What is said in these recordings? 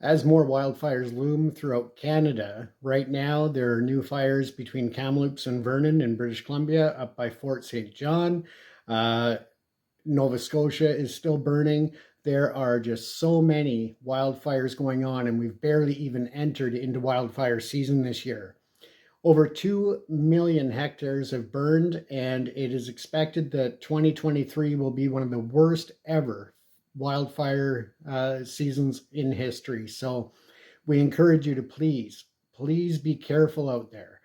As more wildfires loom throughout Canada, right now there are new fires between Kamloops and Vernon in British Columbia, up by Fort St. John. Uh, Nova Scotia is still burning. There are just so many wildfires going on, and we've barely even entered into wildfire season this year. Over 2 million hectares have burned, and it is expected that 2023 will be one of the worst ever wildfire seasons in history. So we encourage you to please be careful out there.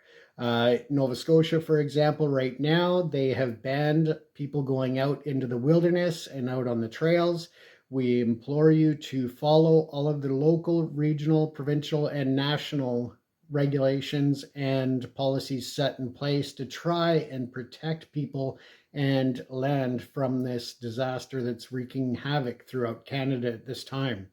Nova Scotia, for example, right now, they have banned people going out into the wilderness and out on the trails. We implore you to follow all of the local, regional, provincial, and national regulations and policies set in place to try and protect people and land from this disaster that's wreaking havoc throughout Canada at this time.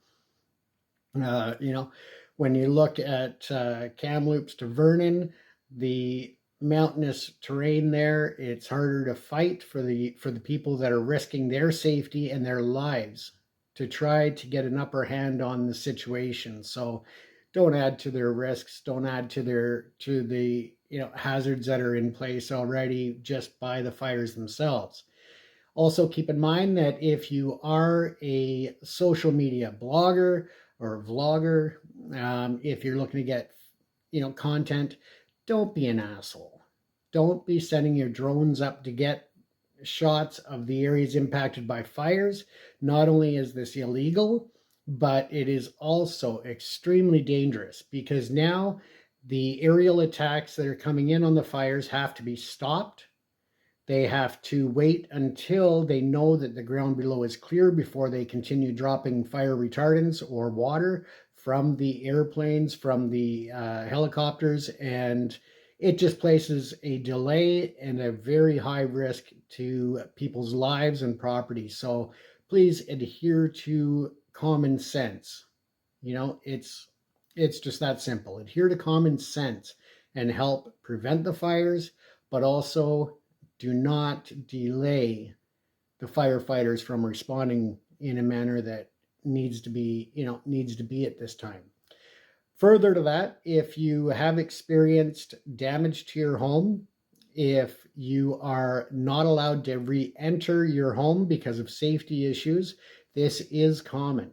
You know, when you look at Kamloops to Vernon, the mountainous terrain there, it's harder to fight for the people that are risking their safety and their lives to try to get an upper hand on the situation. So don't add to their risks, don't add to the hazards that are in place already just by the fires themselves. Also, keep in mind that if you are a social media blogger or vlogger, if you're looking to get content, don't be an asshole. Don't be sending your drones up to get shots of the areas impacted by fires. Not only is this illegal, but it is also extremely dangerous because now the aerial attacks that are coming in on the fires have to be stopped. They have to wait until they know that the ground below is clear before they continue dropping fire retardants or water from the airplanes, from the helicopters, and it just places a delay and a very high risk to people's lives and property. So please adhere to common sense. It's just that simple. Adhere to common sense and help prevent the fires, but also do not delay the firefighters from responding in a manner that needs to be at this time. Further to that, if you have experienced damage to your home, if you are not allowed to re-enter your home because of safety issues, this is common.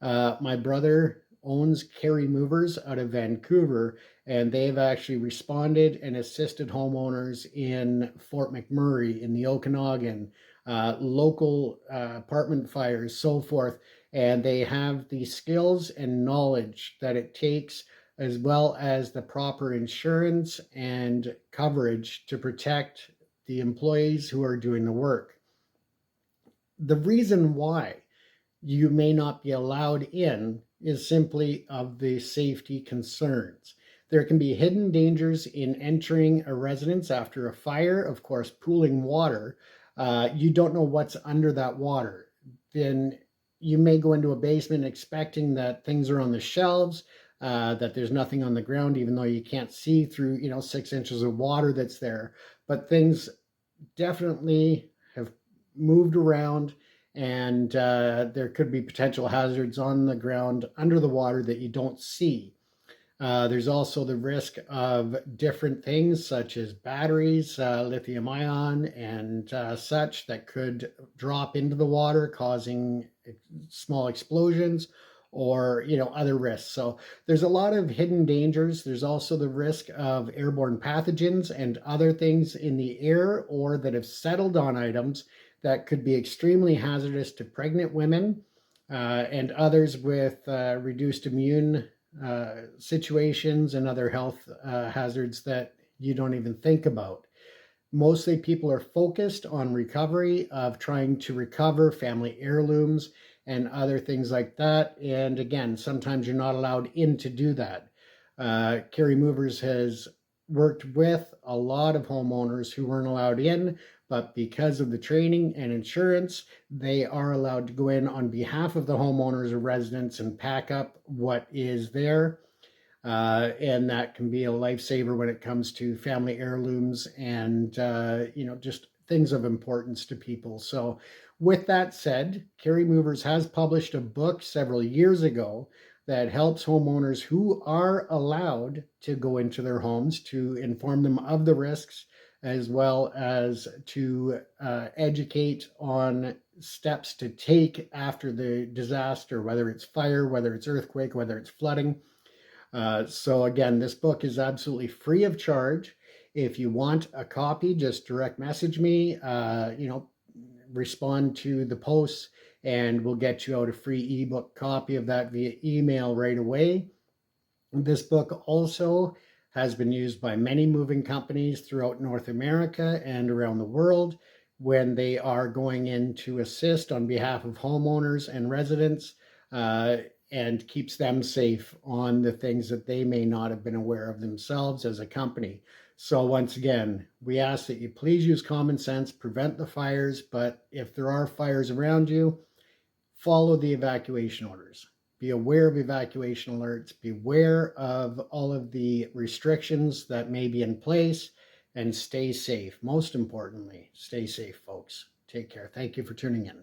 My brother owns Carry Movers out of Vancouver, and they've actually responded and assisted homeowners in Fort McMurray, in the Okanagan, local apartment fires, so forth. And they have the skills and knowledge that it takes, as well as the proper insurance and coverage to protect the employees who are doing the work. The reason why you may not be allowed in is simply of the safety concerns. There can be hidden dangers in entering a residence after a fire. Of course, pooling water, you don't know what's under that water. Then you may go into a basement expecting that things are on the shelves, that there's nothing on the ground, even though you can't see through 6 inches of water that's there. But things definitely have moved around, and there could be potential hazards on the ground under the water that you don't see. There's also the risk of different things such as batteries, lithium ion, and such that could drop into the water, causing small explosions or other risks. So there's a lot of hidden dangers. There's also the risk of airborne pathogens and other things in the air or that have settled on items that could be extremely hazardous to pregnant women and others with reduced immune situations and other health hazards that you don't even think about. Mostly people are focused on recovery, of trying to recover family heirlooms and other things like that. And again, sometimes you're not allowed in to do that. Carry Movers has worked with a lot of homeowners who weren't allowed in, but because of the training and insurance, they are allowed to go in on behalf of the homeowners or residents and pack up what is there. And that can be a lifesaver when it comes to family heirlooms and just things of importance to people. So with that said, Carry Movers has published a book several years ago that helps homeowners who are allowed to go into their homes to inform them of the risks, as well as to educate on steps to take after the disaster, whether it's fire, whether it's earthquake, whether it's flooding. So again, this book is absolutely free of charge. If you want a copy, just direct message me, respond to the posts, and we'll get you out a free ebook copy of that via email right away. This book also has been used by many moving companies throughout North America and around the world when they are going in to assist on behalf of homeowners and residents, and keeps them safe on the things that they may not have been aware of themselves as a company. So once again, we ask that you please use common sense, prevent the fires, but if there are fires around you, follow the evacuation orders. Be aware of evacuation alerts, be aware of all of the restrictions that may be in place, and stay safe. Most importantly, stay safe, folks. Take care. Thank you for tuning in.